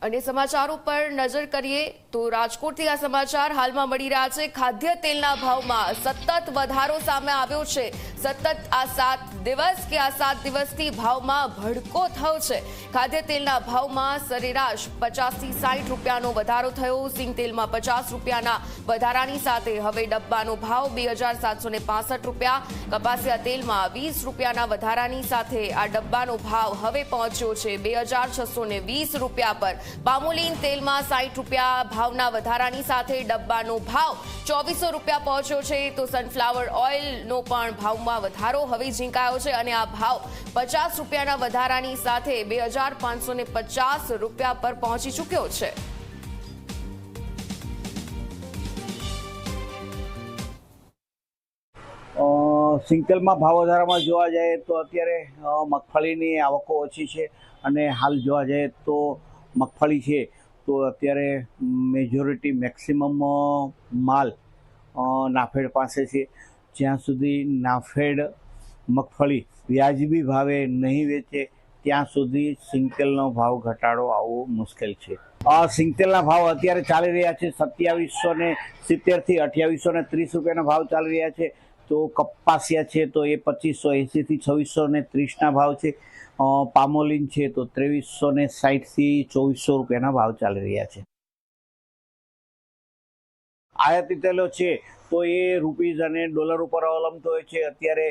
અને સમાચારો પર નજર કરીએ તો રાજકોટથી આ સમાચાર હાલમાં મળી રહ્યા છે। ખાદ્ય તેલના ભાવમાં સતત વધારો સામે આવ્યો છે। સતત આ 7 દિવસ કે આ 7 દિવસથી ભાવમાં ભડકો થયો છે। ખાદ્ય તેલના ભાવમાં સરેરાશ 50 થી 60 રૂપિયાનો વધારો થયો। સિંગ તેલમાં 50 રૂપિયાના વધારાની સાથે હવે ડબ્બાનો ભાવ 2765 રૂપિયા। કપાસિયા તેલમાં 20 રૂપિયાના વધારાની સાથે આ ડબ્બાનો ભાવ હવે પહોંચ્યો છે 2620 રૂપિયા પર। પામોલીન તેલમાં 60 રૂપિયા ભાવના વધારાની સાથે ડબ્બાનો ભાવ 2400 રૂપિયા પહોંચ્યો છે। તો સનફ્લાવર ઓઇલનો પણ ભાવમાં વધારો હવે ઝીંકાયો છે અને આ ભાવ 50 રૂપિયાના વધારાની સાથે 2550 રૂપિયા પર પહોંચી ચૂક્યો છે। સિંગતેલમાં ભાવ વધારામાં જોવા જઈએ તો અત્યારે મગફળીની આવકો ઓછી છે અને હાલ જોવા જઈએ તો મગફળી છે તો અત્યારે મેજોરિટી મેક્સિમમ માલ નાફેડ પાસે છે। જ્યાં સુધી નાફેડ મગફળી વ્યાજબી ભાવે નહીં વેચે ત્યાં સુધી સિંગતેલનો ભાવ ઘટાડો આવવો મુશ્કેલ છે। સિંગતેલના ભાવ અત્યારે ચાલી રહ્યા છે 2770 થી 2830 રૂપિયાના ભાવ ચાલી રહ્યા છે। તો કપાસિયા છે તો એ 2580 થી 2630ના ભાવ છે। પામોલીન છે તો 2360 થી 2400 રૂપિયાના ભાવ ચાલી રહ્યા છે। આયાતી તેલો છે તો એ રૂપીઝ અને ડોલર ઉપર અવલંબતો હોય છે। અત્યારે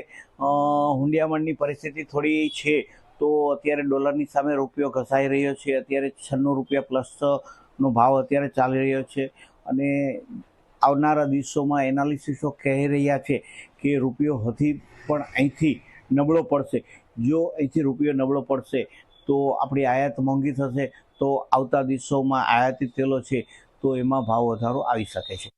હુંડિયામણની પરિસ્થિતિ થોડી છે તો અત્યારે ડોલરની સામે રૂપિયો ઘસાઈ રહ્યો છે। અત્યારે 96 રૂપિયા પ્લસનો ભાવ અત્યારે ચાલી રહ્યો છે અને આવનારા દિવસોમાં એનાલિસિસો કહી રહ્યા છે કે રૂપિયો હજી પણ અહીંથી નબળો પડશે। જો અહીંથી રૂપિયો નબળો પડશે તો આપણી આયાત મોંઘી થશે, તો આવતા દિવસોમાં આયાતી તેલો છે તો એમાં ભાવ વધારો આવી શકે છે।